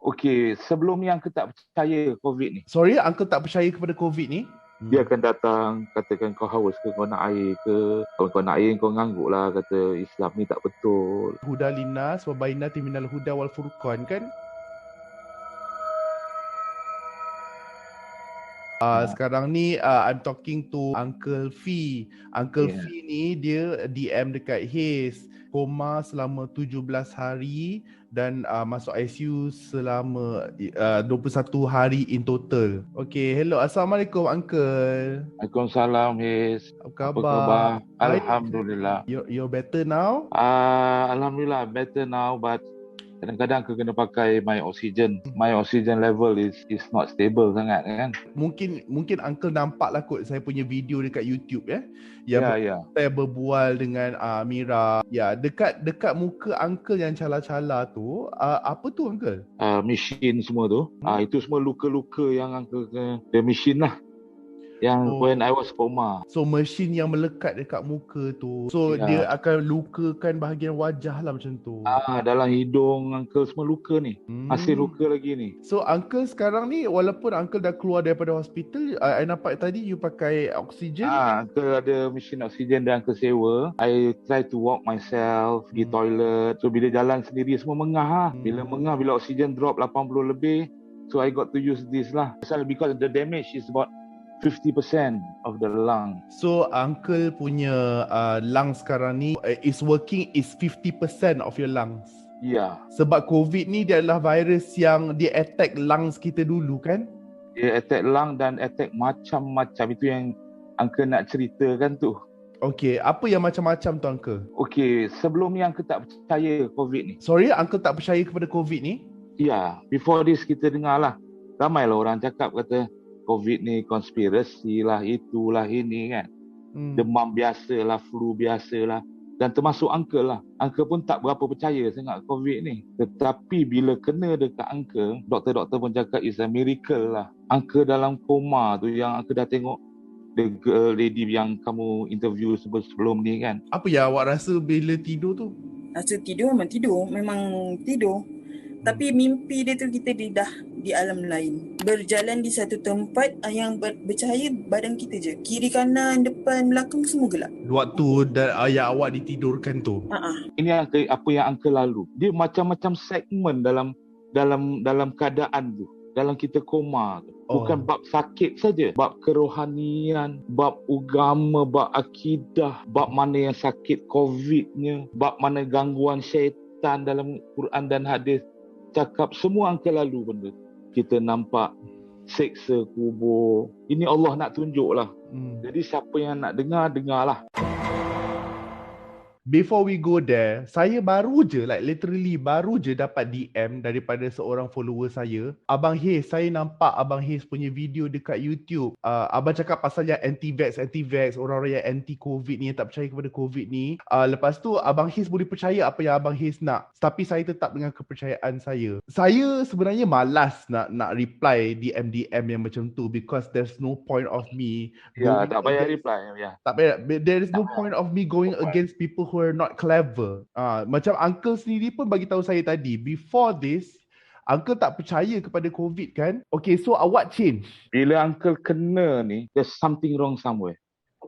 Okey, sebelum ni Uncle tak percaya COVID ni. Sorry, Uncle tak percaya kepada COVID ni? Dia akan datang, katakan kau haus ke, kau nak air ke. Kalau kau nak air, kau ngangguk lah, kata Islam ni tak betul. Huda linnas wa bainati minal huda wal furqan kan? Sekarang ni I'm talking to Uncle Fee. Uncle Fee ni dia DM dekat Haze, koma selama 17 hari dan masuk ICU selama 21 hari in total. Okay, hello. Assalamualaikum Uncle. Waalaikumsalam, Haze. Apa Apa khabar? khabar? Alhamdulillah. You're better now? Alhamdulillah, better now, but kadang-kadang aku kena pakai my oxygen. My oxygen level is not stable sangat kan. Mungkin Uncle nampak lah kot saya punya video dekat YouTube yang saya berbual dengan Mira. Ya, dekat muka Uncle yang cala-cala tu, apa tu Uncle? Mesin semua tu. Itu semua luka-luka yang Uncle kena. The mesin lah. Yang when I was coma. So mesin yang melekat dekat muka tu. So dia akan lukakan bahagian wajah lah macam tu. Dalam hidung Uncle semua luka ni. Masih luka lagi ni. So Uncle sekarang ni walaupun Uncle dah keluar daripada hospital, I nampak tadi you pakai oksigen. Uncle ada mesin oksigen dan Uncle sewa. I try to walk myself, pergi toilet. So bila jalan sendiri semua mengah lah. Bila oksigen drop 80 lebih, so I got to use this lah. Because the damage is about 50% of the lung. So Uncle punya lungs sekarang ni is 50% of your lungs. Ya. Sebab COVID ni dia adalah virus yang dia attack lungs kita dulu kan? Dia attack lung dan attack macam-macam. Itu yang Uncle nak ceritakan tu. Okay, apa yang macam-macam tu Uncle? Okay, sebelum ni Uncle tak percaya COVID ni. Sorry, Uncle tak percaya kepada COVID ni? Ya, before this kita dengar lah. Ramailah orang cakap kata COVID ni konspirasi lah, itulah ini kan. Demam biasa lah, flu biasa lah. Dan termasuk Uncle lah. Uncle pun tak berapa percaya sangat COVID ni. Tetapi bila kena dekat Uncle, doktor-doktor pun cakap it's a miracle lah. Uncle dalam koma tu yang Uncle dah tengok the girl lady yang kamu interview sebelum ni kan. Apa yang awak rasa bila tidur tu? Rasa tidur memang tidur. Tapi mimpi dia tu kita dah di alam lain. Berjalan di satu tempat yang bercahaya badan kita je. Kiri, kanan, depan, belakang semua gelap. Waktu yang awak ditidurkan tu. Ini apa yang Uncle lalu. Dia macam-macam segmen dalam keadaan tu. Dalam kita koma tu. Bukan bab sakit saja. Bab kerohanian, bab agama, bab akidah, bab mana yang sakit COVID-nya, bab mana gangguan syaitan dalam Quran dan hadis. Cakap semua Uncle lalu benda. Kita nampak seksa kubur. Ini Allah nak tunjuk lah. Jadi siapa yang nak dengarlah. Before we go there, saya baru je, literally baru je dapat DM daripada seorang follower saya. Abang Haze, saya nampak Abang Haze punya video dekat YouTube. Abang cakap pasal yang anti-vax, orang-orang yang anti-COVID ni, yang tak percaya kepada COVID ni. Lepas tu, Abang Haze boleh percaya apa yang Abang Haze nak. Tapi saya tetap dengan kepercayaan saya. Saya sebenarnya malas nak reply DM yang macam tu because there's no point of me. Tak payah reply. Tak payah. There is no point of me going against people who are not clever. Macam Uncle sendiri pun bagi tahu saya tadi, before this, Uncle tak percaya kepada COVID kan? Okay, so what change? Bila Uncle kena ni, there's something wrong somewhere.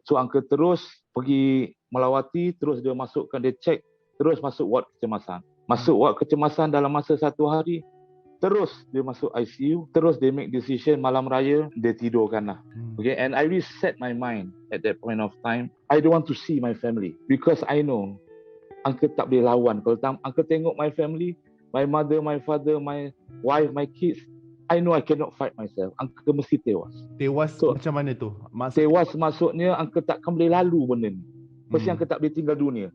So Uncle terus pergi melawati, terus dia masukkan, dia check, terus masuk ward kecemasan. Masuk ward kecemasan dalam masa 1 hari, terus dia masuk ICU, terus dia make decision malam raya, dia tidurkan lah. Okay, and I really set my mind at that point of time, I don't want to see my family. Because I know, Uncle tak boleh lawan. Kalau Uncle tengok my family, my mother, my father, my wife, my kids, I know I cannot fight myself. Uncle mesti tewas. Tewas so, macam mana tu? Tewas maksudnya, Uncle takkan boleh lalu benda ni. Mesti Uncle tak boleh tinggal dunia.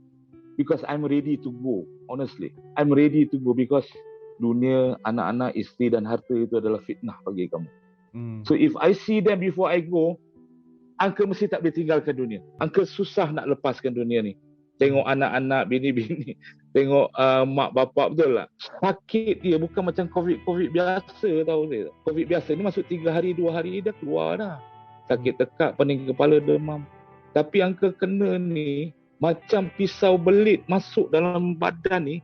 Because I'm ready to go, honestly. I'm ready to go because dunia, anak-anak, isteri dan harta itu adalah fitnah bagi kamu. So if I see them before I go, Uncle mesti tak boleh tinggalkan dunia. Uncle susah nak lepaskan dunia ni. Tengok anak-anak, bini-bini, tengok mak bapak, betul tak? Sakit dia bukan macam COVID biasa tahu saya. COVID biasa ni masuk 3 hari, 2 hari dah keluar dah. Sakit tekak, pening kepala, demam. Tapi Uncle kena ni macam pisau belit masuk dalam badan ni,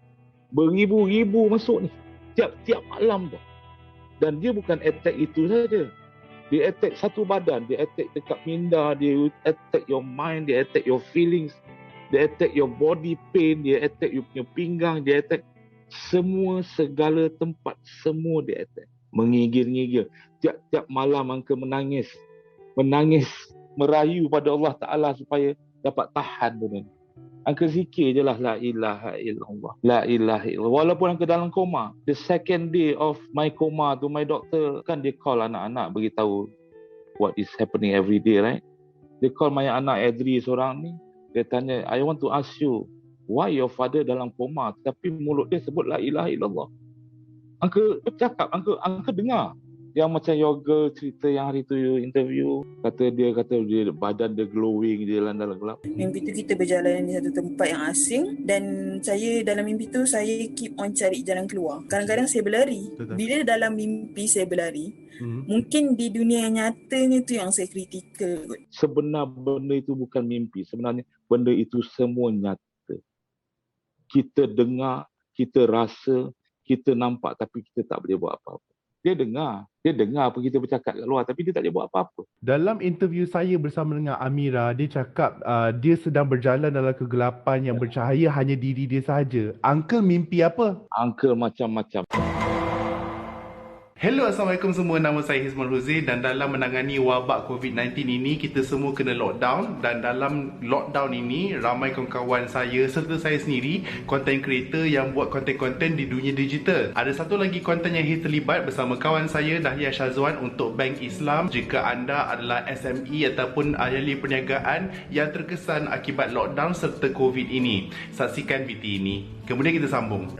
beribu-ribu masuk ni. tiap malam tu. Dan dia bukan attack itu saja. Dia attack satu badan, dia attack dekat minda, dia attack your mind, dia attack your feelings, dia attack your body pain, dia attack you punya pinggang, dia attack semua segala tempat, semua dia attack. Mengigir-ngigir. Tiap-tiap malam angka menangis, merayu pada Allah Ta'ala supaya dapat tahan benda ni. Angka zikir je lah, la ilaha illallah, la ilaha illallah. Walaupun angka dalam koma, the second day of my coma tu, my doctor kan dia call anak-anak beritahu what is happening every day, right? Dia call my anak Adri seorang ni, dia tanya, I want to ask you, why your father dalam koma tapi mulut dia sebut la ilaha illallah? Angka bercakap, angka dengar. Yang macam yoga cerita yang hari tu you interview, kata dia badan dia glowing, dia dalam gelap. Mimpi tu kita berjalan di satu tempat yang asing dan saya dalam mimpi tu saya keep on cari jalan keluar. Kadang-kadang saya berlari. Bila dalam mimpi saya berlari, mungkin di dunia yang nyatanya tu yang saya kritikal. Sebenarnya benda itu bukan mimpi. Sebenarnya benda itu semua nyata. Kita dengar, kita rasa, kita nampak tapi kita tak boleh buat apa-apa. Dia dengar apa kita bercakap kat luar tapi dia tak boleh buat apa-apa. Dalam interview saya bersama dengan Amira, dia cakap dia sedang berjalan dalam kegelapan yang bercahaya hanya diri dia sahaja. Uncle mimpi apa? Uncle macam-macam. Hello, Assalamualaikum semua. Nama saya Hizmal Huzi dan dalam menangani wabak COVID-19 ini, kita semua kena lockdown. Dan dalam lockdown ini, ramai kawan-kawan saya serta saya sendiri, content creator yang buat konten-konten di dunia digital. Ada satu lagi konten yang terlibat bersama kawan saya, Dahlia Syazwan, untuk Bank Islam. Jika anda adalah SME ataupun ahli perniagaan yang terkesan akibat lockdown serta COVID ini, saksikan VT ini. Kemudian kita sambung.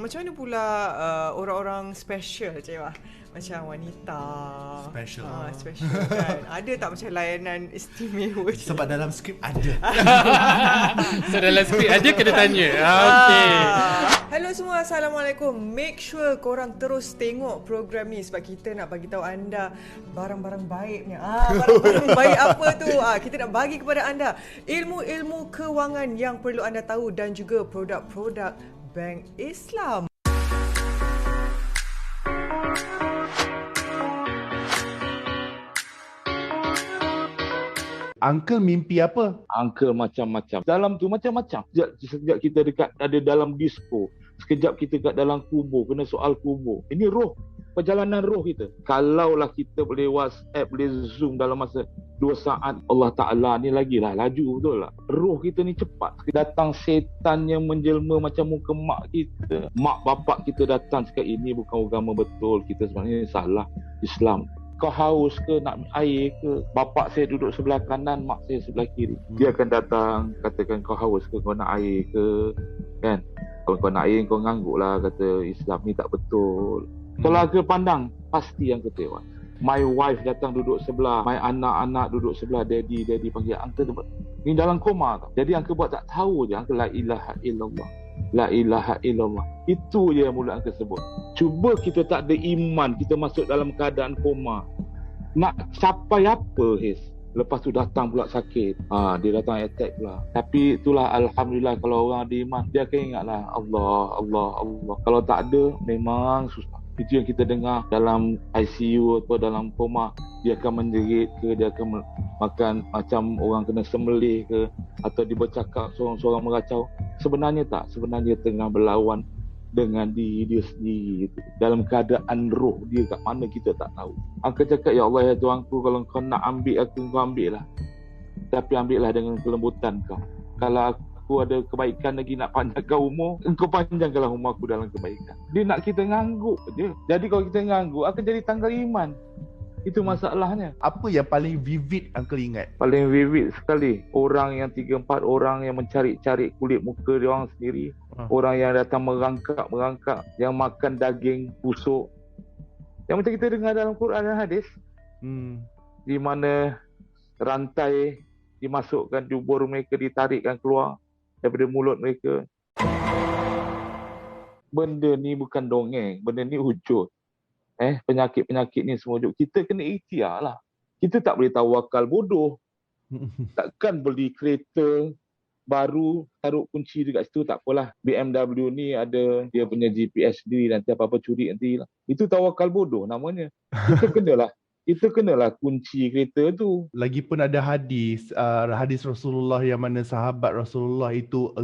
Macam mana pula orang-orang special je lah? Macam wanita special kan? Ada tak macam layanan istimewa? Sebab dalam skrip ada. So dalam skrip ada kena tanya. Okay. Hello semua, Assalamualaikum. Make sure korang terus tengok program ni sebab kita nak bagi tahu anda barang-barang baiknya. Barang-barang baik apa tu? Kita nak bagi kepada anda ilmu-ilmu kewangan yang perlu anda tahu dan juga produk-produk Bank Islam. Uncle mimpi apa? Uncle macam-macam. Dalam tu macam-macam. Sekejap kita dekat ada dalam disco. Sekejap kita kat dalam kubur. Kena soal kubur. Ini roh. Perjalanan roh kita. Kalaulah kita boleh WhatsApp, boleh Zoom dalam masa 2 saat. Allah Ta'ala ni lagilah laju betul lah. Roh kita ni cepat. Datang setan yang menjelma macam muka mak kita. Mak bapak kita datang cakap ini bukan agama betul. Kita sebenarnya salah Islam. Kau haus ke nak air ke, bapak saya duduk sebelah kanan, mak saya sebelah kiri. Dia akan datang katakan kau haus ke, kau nak air ke, kan? Kalau kau nak air kau ngangguk lah, kata Islam ni tak betul. Kalau aku pandang pasti yang kecewa. My wife datang duduk sebelah, my anak-anak duduk sebelah, daddy panggil uncle tu. Ni dalam koma tau. Jadi uncle buat tak tahu je, uncle la ilaha illallah. La ilaha illallah. Itu je yang mulut uncle sebut. Cuba kita tak ada iman, kita masuk dalam keadaan koma. Nak capai apa, Hiz? Lepas tu datang pula sakit. Dia datang attack pula. Tapi itulah alhamdulillah kalau orang ada iman, dia akan ingatlah Allah. Kalau tak ada, memang susah. Itu yang kita dengar dalam ICU atau dalam koma. Dia akan menjerit ke, dia akan makan macam orang kena sembelih ke, atau dia bercakap seorang-seorang meracau. Sebenarnya tak. Sebenarnya tengah berlawan dengan diri dia sendiri. Dalam keadaan roh dia kat mana kita tak tahu. Aku cakap, ya Allah ya Tuhanku, kalau kau nak ambil aku, kau ambil lah. Tapi ambillah dengan kelembutan kau. Kalau aku ada kebaikan lagi nak panjangkan umur, engkau panjangkanlah umur aku dalam kebaikan. Dia nak kita ngangguk je. Jadi kalau kita ngangguk akan jadi tanggal iman. Itu masalahnya. Apa yang paling vivid Uncle ingat? Paling vivid sekali, orang yang 3-4 orang yang mencari-cari kulit muka dia orang sendiri. Orang yang datang merangkak, yang makan daging busuk. Yang macam kita dengar dalam Quran dan hadis. Di mana rantai dimasukkan di ubur mereka, ditarikkan keluar daripada mulut mereka. Benda ni bukan dongeng, benda ni wujud. Penyakit-penyakit ni semua wujud. Kita kena ikhtiar lah. Kita tak boleh tawakal bodoh. Takkan beli kereta baru taruh kunci dekat situ, tak apalah. BMW ni ada dia punya GPS sendiri, nanti apa-apa curi nanti lah. Itu tawakal bodoh namanya. Kita kenalah kunci kereta tu. Lagipun ada hadis Rasulullah yang mana sahabat Rasulullah itu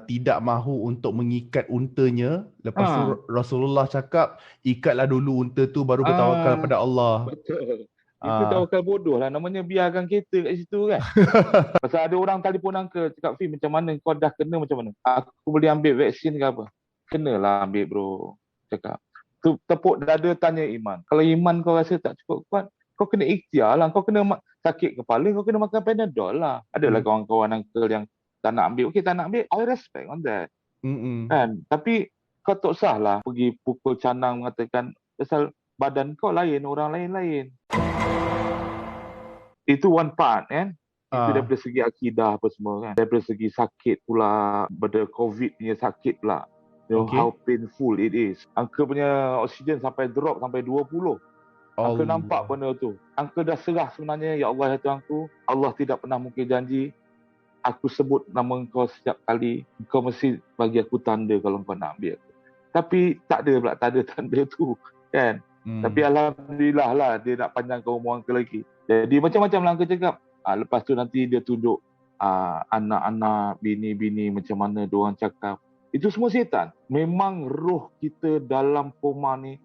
tidak mahu untuk mengikat untanya. Lepas tu Rasulullah cakap, ikatlah dulu unta tu baru bertawakal pada Allah. Betul. Itu tawakal bodoh lah. Namanya biarkan kereta kat situ kan. Pasal ada orang telefon uncle cakap, Fi macam mana kau dah kena macam mana? Aku boleh ambil vaksin ke apa? Kenalah ambil bro. Cakap. Tu tepuk dada tanya iman. Kalau iman kau rasa tak cukup kuat, kau kena ikhtiar lah. Kau kena sakit kepala, kau kena makan Panadol lah. Adalah kawan-kawan uncle yang tak nak ambil. Okay, tak nak ambil. I respect on that. Kan? Tapi kau tak usah lah pergi pukul canang mengatakan pasal badan kau lain, orang lain-lain. Itu one part kan. Itu daripada segi akidah apa semua kan. Daripada segi sakit pula, pada COVID punya sakit pula. You know, how painful it is. Uncle punya oksigen sampai drop sampai 20. Uncle nampak benda tu. Uncle dah serah sebenarnya. Ya Allah, ya Tuhanku, Allah tidak pernah mungkin janji. Aku sebut nama engkau setiap kali. Engkau mesti bagi aku tanda kalau engkau nak ambil. Tapi tak ada pula tanda tu kan. Tapi Alhamdulillah lah dia nak panjangkan umur Uncle lagi. Jadi macam-macam lah Uncle cakap. Lepas tu nanti dia tunjuk anak-anak, bini-bini macam mana diorang cakap. Itu semua setan. Memang roh kita dalam koma ni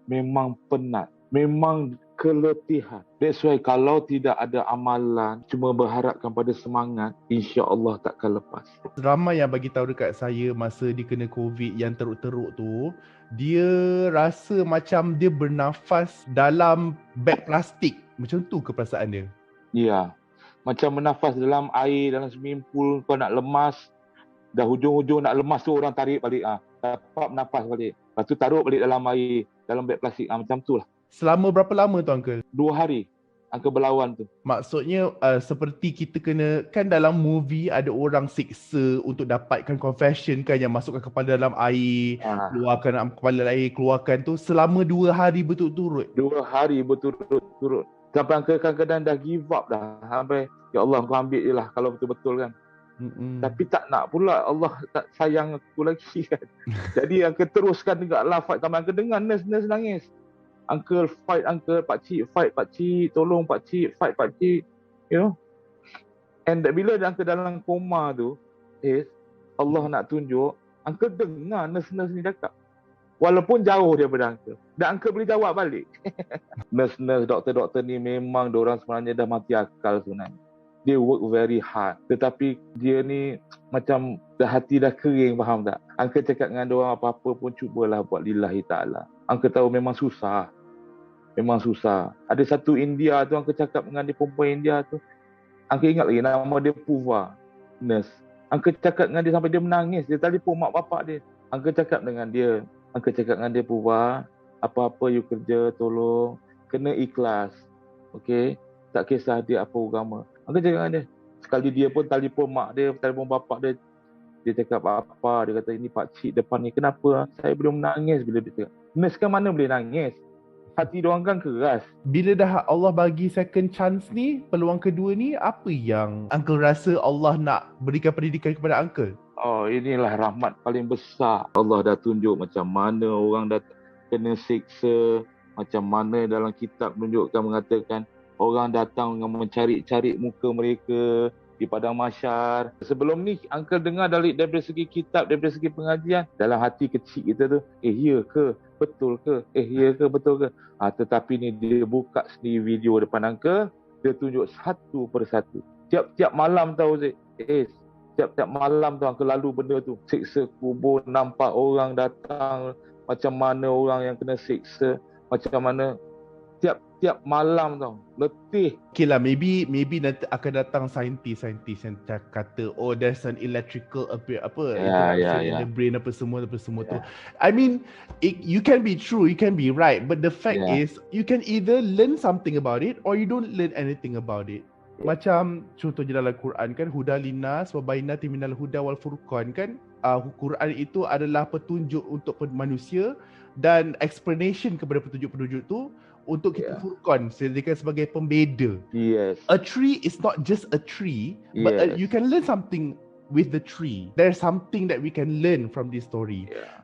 memang penat. Memang keletihan. That's why kalau tidak ada amalan, cuma berharapkan pada semangat, insya-Allah takkan lepas. Ramai yang bagi tahu dekat saya masa dia kena COVID yang teruk-teruk tu, dia rasa macam dia bernafas dalam beg plastik. Macam tu ke perasaan dia? Ya. Macam bernafas dalam air, dalam swimming pool, kau nak lemas, dah hujung-hujung nak lemas tu orang tarik balik. Dapat bernafas balik. Lepas tu taruh balik dalam air, dalam beg plastik. Macam tu lah. Selama berapa lama tu Uncle? 2 hari. Uncle berlawan tu. Maksudnya seperti kita kena, kan dalam movie ada orang siksa untuk dapatkan confession kan, yang masukkan kepala dalam air, keluarkan kepala dalam air, keluarkan tu selama 2 hari berturut-turut. 2 hari berturut-turut. Sampai Uncle kadang-kadang dah give up dah. Sampai, ya Allah kau ambil je lah kalau betul-betul kan. Tapi tak nak pula, Allah tak sayang aku lagi kan. Jadi Uncle teruskan tegaklah fight. Sampai Uncle dengar nurse nangis. Uncle fight, Uncle, pakcik fight, pakcik tolong, pakcik fight, pakcik, you know. And bila Uncle dalam koma tu, Allah nak tunjuk, Uncle dengar nurse ni cakap. Walaupun jauh daripada Uncle. Dan Uncle boleh jawab balik. Nurse, doktor-doktor ni memang diorang sebenarnya dah mati akal sebenarnya. Dia work very hard. Tetapi dia ni macam hati dah kering, faham tak? Uncle cakap dengan diorang apa-apa pun cubalah buat lillahi ta'ala. Uncle tahu memang susah. Memang susah. Ada satu India tu, Uncle cakap dengan dia, perempuan India tu. Uncle ingat lagi nama dia Puva. Nurse. Uncle cakap dengan dia sampai dia menangis. Dia telefon mak bapak dia. Uncle cakap dengan dia. Puva, apa-apa you kerja, tolong. Kena ikhlas. Okay? Tak kisah dia apa agama. Uncle cakap dengan dia. Sekali dia pun telefon mak dia, telefon bapak dia. Dia cakap apa? Dia kata, ini pakcik depan ni. Kenapa? Saya belum menangis bila dia cakap. Nurse kan mana boleh nangis? Hati diorang kan keras. Bila dah Allah bagi second chance ni, peluang kedua ni, apa yang Uncle rasa Allah nak berikan pendidikan kepada Uncle? Oh, inilah rahmat paling besar. Allah dah tunjuk macam mana orang dah kena siksa. Macam mana dalam kitab menunjukkan, mengatakan orang datang dengan mencari-cari muka mereka di padang mahsyar. Sebelum ni Uncle dengar daripada segi kitab, daripada segi pengajian, dalam hati kecil kita tu, ya ke? Betul ke? Ya ke? Betul ke? Tetapi ni dia buka sendiri video depan Uncle, dia tunjuk satu persatu. Tiap-tiap malam tahu Zik. Tiap-tiap malam tu Uncle lalu benda tu. Siksa kubur, nampak orang datang, macam mana orang yang kena siksa, macam mana tiap malam tau. Letih. Okay lah, maybe nanti akan datang saintis yang kata, oh there's an electrical in the brain apa semua tu. I mean, you can be true, you can be right, but the fact is you can either learn something about it or you don't learn anything about it. Macam contohnya dalam Quran kan, huda linnas wa bayyinatin minal huda wal furqan kan. Quran itu adalah petunjuk untuk manusia dan explanation kepada petunjuk-petunjuk tu untuk kita furqan, dijadikan sebagai pembeda. Yes. A tree is not just a tree, but you can learn something with the tree. There's something that we can learn from this story. Yeah.